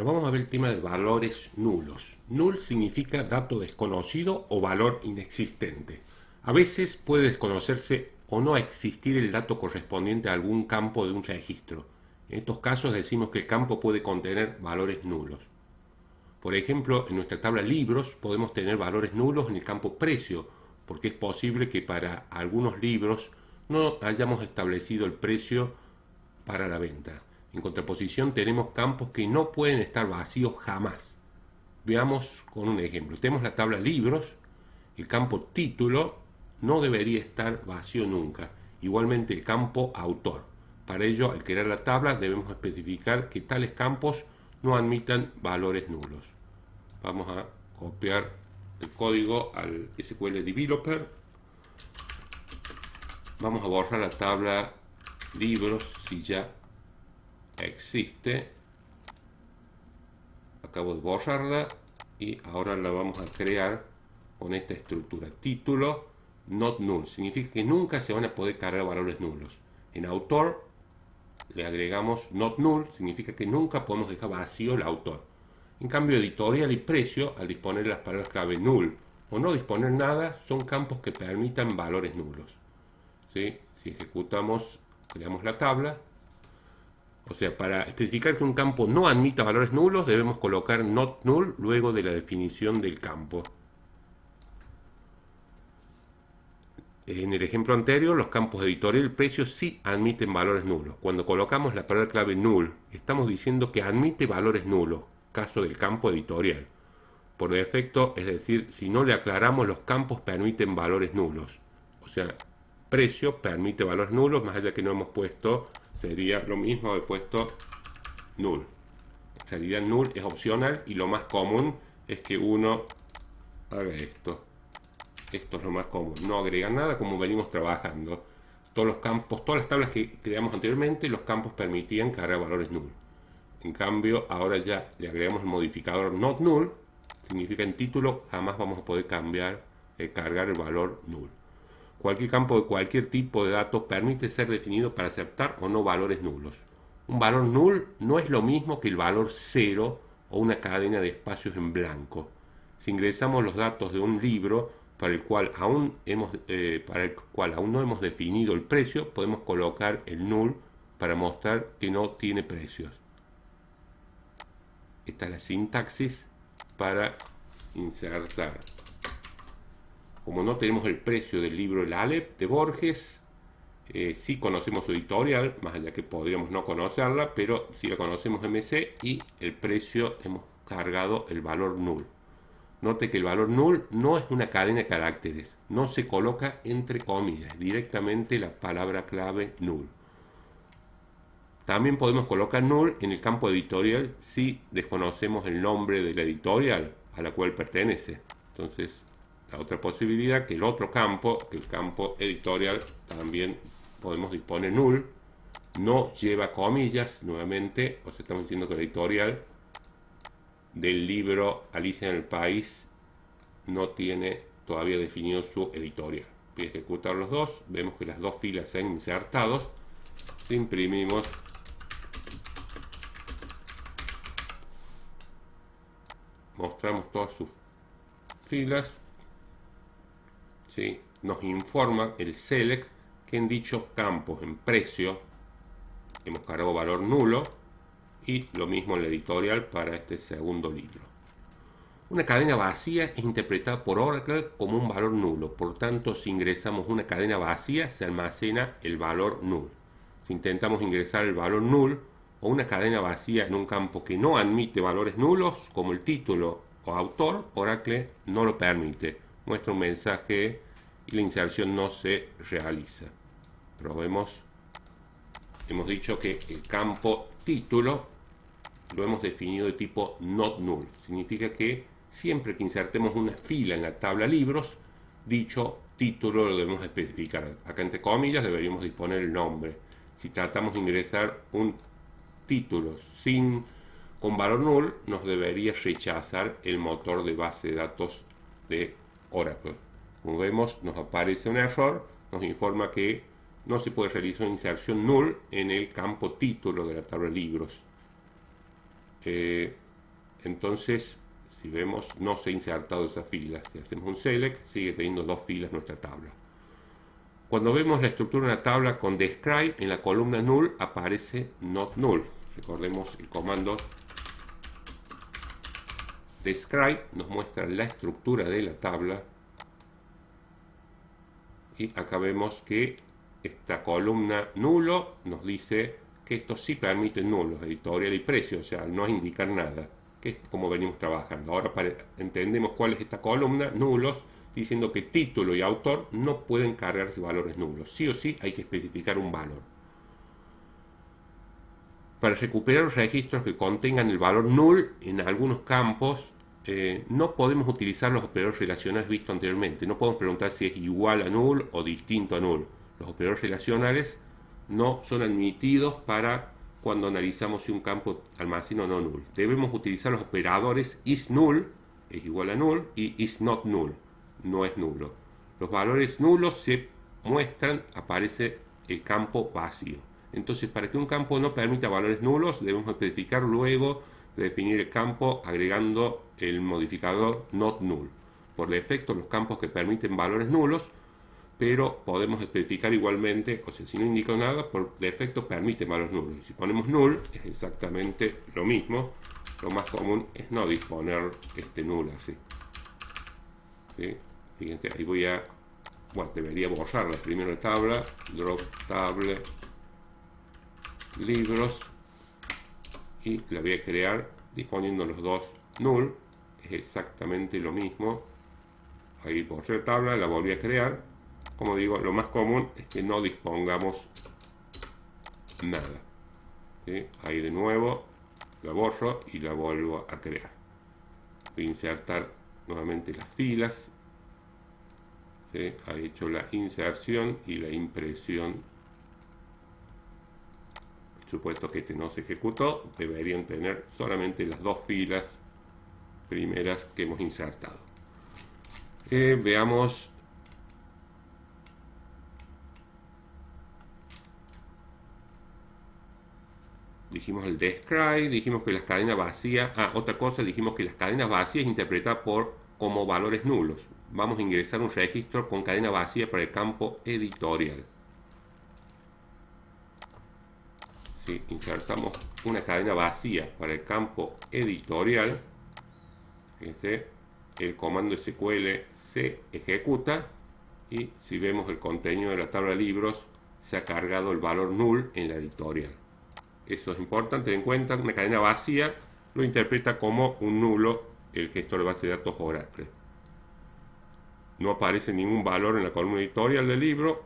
Bueno, vamos a ver el tema de valores nulos. Null significa dato desconocido o valor inexistente. A veces puede desconocerse o no existir el dato correspondiente a algún campo de un registro. En estos casos decimos que el campo puede contener valores nulos. Por ejemplo, en nuestra tabla libros podemos tener valores nulos en el campo precio, porque es posible que para algunos libros no hayamos establecido el precio para la venta. En contraposición tenemos campos que no pueden estar vacíos jamás. Veamos con un ejemplo. Tenemos la tabla libros, el campo título no debería estar vacío nunca. Igualmente el campo autor. Para ello, al crear la tabla debemos especificar que tales campos no admitan valores nulos. Vamos a copiar el código al SQL Developer. Vamos a borrar la tabla libros si ya existe. Acabo de borrarla y ahora la vamos a crear con esta estructura. Título not null. Significa que nunca se van a poder cargar valores nulos. En autor le agregamos not null. Significa que nunca podemos dejar vacío el autor. En cambio, editorial y precio, al disponer las palabras clave null o no disponer nada, son campos que permitan valores nulos. ¿Sí? Si ejecutamos, creamos la tabla. O sea, para especificar que un campo no admita valores nulos, debemos colocar not null luego de la definición del campo. En el ejemplo anterior, los campos editorial y precio sí admiten valores nulos. Cuando colocamos la palabra clave null, estamos diciendo que admite valores nulos, caso del campo editorial. Por defecto, es decir, si no le aclaramos, los campos permiten valores nulos. O sea, precio permite valores nulos, más allá que no hemos puesto, sería lo mismo haber puesto null. En realidad null es opcional y lo más común es que uno haga esto. Esto es lo más común, no agrega nada como venimos trabajando. Todos los campos, todas las tablas que creamos anteriormente, los campos permitían cargar valores null. En cambio, ahora ya le agregamos el modificador not null, significa en título jamás vamos a poder cargar el valor null. Cualquier campo de cualquier tipo de datos permite ser definido para aceptar o no valores nulos. Un valor null no es lo mismo que el valor cero o una cadena de espacios en blanco. Si ingresamos los datos de un libro para el cual aún no hemos definido el precio, podemos colocar el null para mostrar que no tiene precios. Esta es la sintaxis para insertar. Como no tenemos el precio del libro El Aleph de Borges, sí conocemos su editorial, más allá que podríamos no conocerla, pero sí la conocemos MC y el precio hemos cargado el valor null. Note que el valor null no es una cadena de caracteres, no se coloca entre comillas, directamente la palabra clave null. También podemos colocar null en el campo editorial si desconocemos el nombre de la editorial a la cual pertenece. Entonces, la otra posibilidad que el otro campo, que el campo editorial, también podemos disponer null, no lleva comillas nuevamente, o sea, estamos diciendo que el editorial del libro Alicia en el País no tiene todavía definido su editorial. Voy a ejecutar los dos, vemos que las dos filas se han insertado. Si imprimimos, mostramos todas sus filas. ¿Sí? Nos informa el select que en dichos campos, en precio, hemos cargado valor nulo. Y lo mismo en la editorial para este segundo libro. Una cadena vacía es interpretada por Oracle como un valor nulo. Por tanto, si ingresamos una cadena vacía, se almacena el valor null. Si intentamos ingresar el valor null o una cadena vacía en un campo que no admite valores nulos, como el título o autor, Oracle no lo permite. Muestra un mensaje y la inserción no se realiza. Probemos. Hemos dicho que el campo título lo hemos definido de tipo not null. Significa que siempre que insertemos una fila en la tabla libros, dicho título lo debemos especificar. Acá entre comillas deberíamos disponer el nombre. Si tratamos de ingresar un título con valor null, nos debería rechazar el motor de base de datos de Oracle. Como vemos, nos aparece un error, nos informa que no se puede realizar una inserción null en el campo título de la tabla libros. Entonces, si vemos, no se ha insertado esa fila. Si hacemos un select, sigue teniendo dos filas nuestra tabla. Cuando vemos la estructura de una tabla con describe, en la columna null aparece not null. Recordemos el comando describe, nos muestra la estructura de la tabla. Y acá vemos que esta columna nulo nos dice que esto sí permite nulos, editorial y precio, o sea, al no indicar nada, que es como venimos trabajando. Ahora entendemos cuál es esta columna, nulos, diciendo que título y autor no pueden cargarse valores nulos. Sí o sí hay que especificar un valor. Para recuperar los registros que contengan el valor null en algunos campos, no podemos utilizar los operadores relacionales vistos anteriormente. No podemos preguntar si es igual a null o distinto a null. Los operadores relacionales no son admitidos para cuando analizamos si un campo almacena o no null. Debemos utilizar los operadores is null, es igual a null, y is not null, no es nulo. Los valores nulos se muestran, aparece el campo vacío. Entonces, para que un campo no permita valores nulos, debemos especificar luego de definir el campo agregando el modificador not null. Por defecto, los campos que permiten valores nulos, pero podemos especificar igualmente, o sea, si no indica nada, por defecto permite valores nulos. Y si ponemos null, es exactamente lo mismo. Lo más común es no disponer este null así. ¿Sí? Fíjense, ahí voy a... Bueno, debería borrar la primera tabla. Drop table libros. Y la voy a crear disponiendo los dos null. Es exactamente lo mismo. Ahí borré la tabla, la volví a crear. Como digo, lo más común es que no dispongamos nada. ¿Sí? Ahí de nuevo la borro y la vuelvo a crear. Voy a insertar nuevamente las filas. ¿Sí? Ha hecho la inserción y la impresión. Supuesto que este no se ejecutó, deberían tener solamente las dos filas primeras que hemos insertado. Veamos. Dijimos el describe, dijimos que las cadenas vacías, otra cosa, dijimos que las cadenas vacías interpretadas como valores nulos. Vamos a ingresar un registro con cadena vacía para el campo editorial. Si insertamos una cadena vacía para el campo editorial, fíjense, el comando SQL se ejecuta y si vemos el contenido de la tabla de libros, se ha cargado el valor null en la editorial. Eso es importante tener en cuenta. Una cadena vacía lo interpreta como un nulo el gestor de base de datos Oracle. No aparece ningún valor en la columna editorial del libro.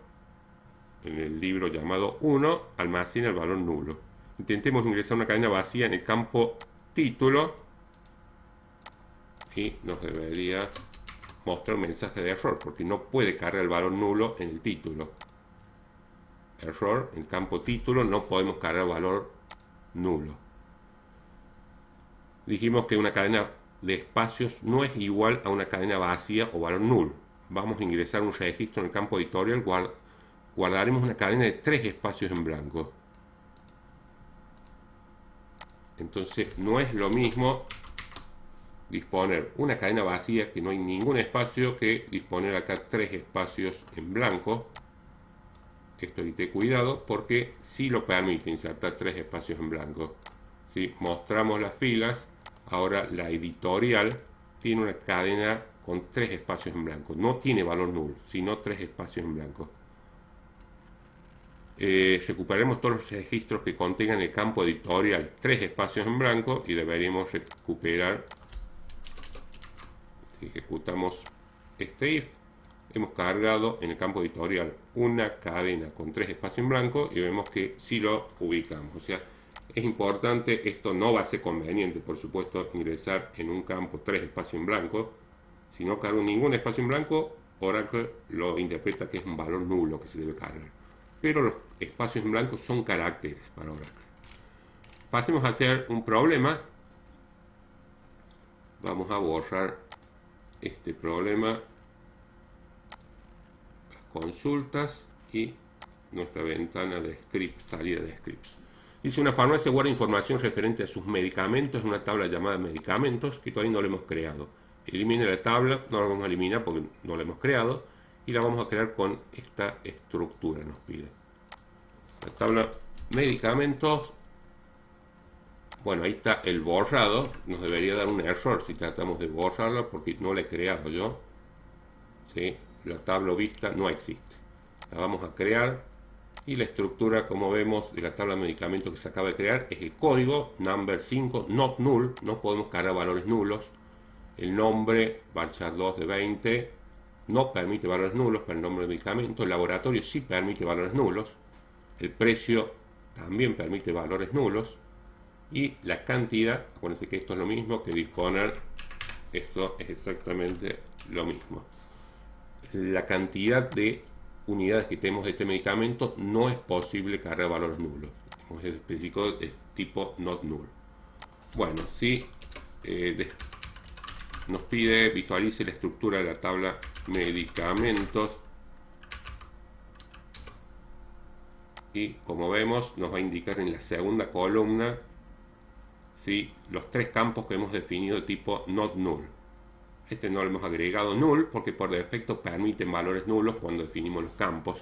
En el libro llamado 1 almacena el valor nulo. Intentemos ingresar una cadena vacía en el campo título y nos debería mostrar un mensaje de error porque no puede cargar el valor nulo en el título. Error, en el campo título no podemos cargar valor nulo. Dijimos que una cadena de espacios no es igual a una cadena vacía o valor null. Vamos a ingresar un registro en el campo editorial, guardaremos una cadena de 3 espacios en blanco. Entonces no es lo mismo disponer una cadena vacía que no hay ningún espacio que disponer acá 3 espacios en blanco. Esto hay que tener cuidado porque sí lo permite insertar 3 espacios en blanco. Si mostramos las filas, ahora la editorial tiene una cadena con 3 espacios en blanco. No tiene valor null, sino 3 espacios en blanco. Recuperaremos todos los registros que contengan el campo editorial 3 espacios en blanco y deberíamos recuperar, si ejecutamos este if, hemos cargado en el campo editorial una cadena con 3 espacios en blanco y vemos que sí lo ubicamos. O sea, es importante, esto no va a ser conveniente, por supuesto, ingresar en un campo 3 espacios en blanco. Si no cargo ningún espacio en blanco, Oracle lo interpreta que es un valor nulo que se debe cargar. Pero los espacios en blanco son caracteres para Oracle. Pasemos a hacer un problema. Vamos a borrar este problema, las consultas y nuestra ventana de script, salida de scripts. Dice, una farmacia guarda información referente a sus medicamentos en una tabla llamada medicamentos que todavía no la hemos creado. Elimine la tabla, no la vamos a eliminar porque no la hemos creado, y la vamos a crear con esta estructura, nos pide. La tabla medicamentos, bueno, ahí está el borrado, nos debería dar un error si tratamos de borrarla porque no la he creado yo. ¿Sí? La tabla vista no existe. La vamos a crear. Y la estructura, como vemos, de la tabla de medicamentos que se acaba de crear es el código, number 5, not null, no podemos cargar valores nulos. El nombre, varchar 2 de 20, no permite valores nulos para el nombre del medicamento. El laboratorio sí permite valores nulos. El precio también permite valores nulos. Y la cantidad, acuérdense que esto es lo mismo que disponer, esto es exactamente lo mismo. La cantidad de unidades que tenemos de este medicamento no es posible cargar valores nulos. Es específico de tipo not null. Bueno, si nos pide visualice la estructura de la tabla medicamentos, y como vemos nos va a indicar en la segunda columna, ¿sí?, los tres campos que hemos definido de tipo not null. Este no lo hemos agregado null porque por defecto permiten valores nulos cuando definimos los campos.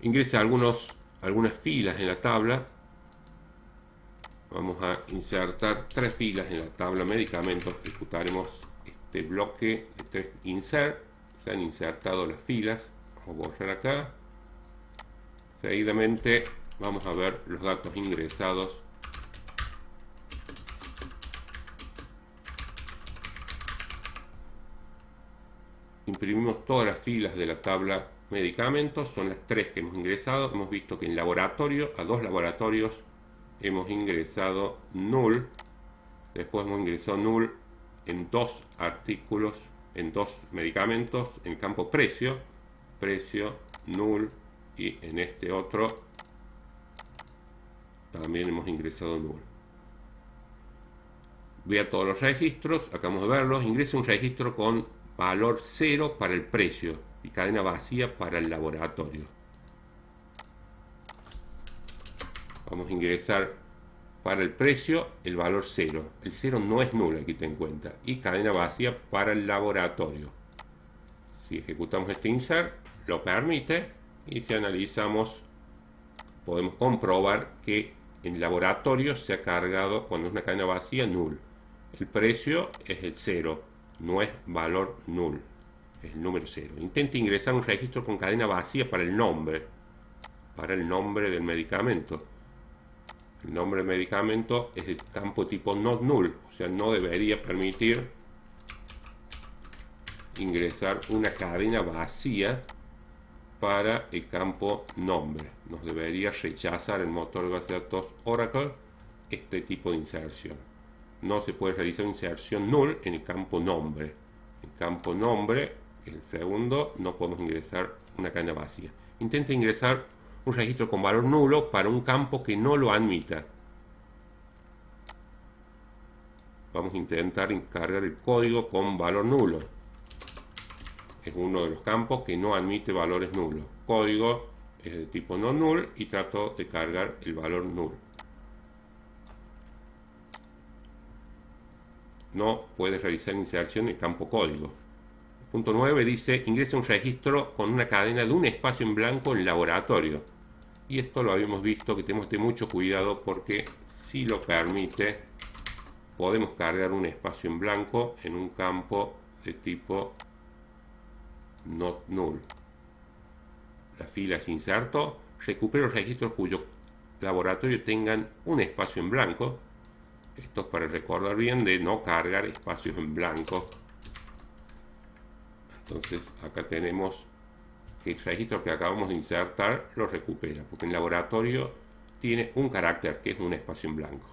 Ingresa algunas filas en la tabla. Vamos a insertar 3 filas en la tabla medicamentos. Ejecutaremos este bloque de 3 insert. Se han insertado las filas. Vamos a borrar acá. Seguidamente vamos a ver los datos ingresados. Imprimimos todas las filas de la tabla medicamentos, son las 3 que hemos ingresado. Hemos visto que en laboratorio, a 2 laboratorios hemos ingresado null, después hemos ingresado null en 2 artículos, en 2 medicamentos, en el campo precio, null, y en este otro también hemos ingresado null. Vea todos los registros, acabamos de verlos. Ingresa un registro con valor 0 para el precio y cadena vacía para el laboratorio. Vamos a ingresar para el precio el valor 0. El 0 no es nulo, aquí ten en cuenta. Y cadena vacía para el laboratorio. Si ejecutamos este insert, lo permite. Y si analizamos, podemos comprobar que en el laboratorio se ha cargado, cuando es una cadena vacía, null. El precio es el 0. No es valor null, es el número 0. Intente ingresar un registro con cadena vacía para el nombre del medicamento. El nombre del medicamento es el campo tipo not null, o sea, no debería permitir ingresar una cadena vacía para el campo nombre. Nos debería rechazar el motor de base de datos Oracle este tipo de inserción. No se puede realizar inserción null en el campo nombre. En el campo nombre, que es el segundo, no podemos ingresar una cadena vacía. Intente ingresar un registro con valor nulo para un campo que no lo admita. Vamos a intentar cargar el código con valor nulo. Es uno de los campos que no admite valores nulos. Código es de tipo no null y trato de cargar el valor null. No puede realizar inserción en el campo código. Punto 9 dice, ingresa un registro con una cadena de un espacio en blanco en laboratorio. Y esto lo habíamos visto que tenemos que tener mucho cuidado porque si lo permite, podemos cargar un espacio en blanco en un campo de tipo not null. La fila es inserto, recupero registros cuyo laboratorio tengan un espacio en blanco. Esto es para recordar bien de no cargar espacios en blanco. Entonces acá tenemos que el registro que acabamos de insertar lo recupera, porque en laboratorio tiene un carácter que es un espacio en blanco.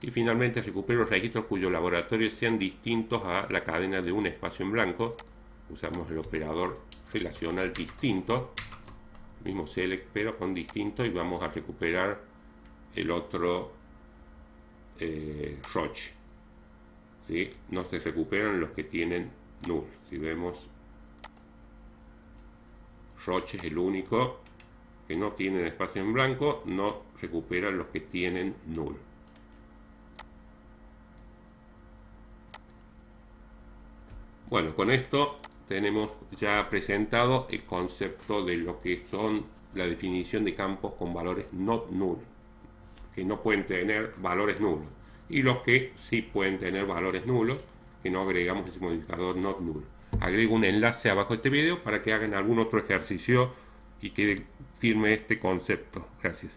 Y finalmente recupero los registros cuyos laboratorios sean distintos a la cadena de un espacio en blanco. Usamos el operador relacional distinto, mismo select pero con distinto, y vamos a recuperar el otro Roche. ¿Sí? No se recuperan los que tienen null. Si vemos, Roche es el único que no tienen espacio en blanco no recuperan los que tienen null. Bueno, con esto tenemos ya presentado el concepto de lo que son la definición de campos con valores not null, que no pueden tener valores nulos, y los que sí pueden tener valores nulos, que no agregamos ese modificador not null. Agrego un enlace abajo de este video para que hagan algún otro ejercicio y quede firme este concepto. Gracias.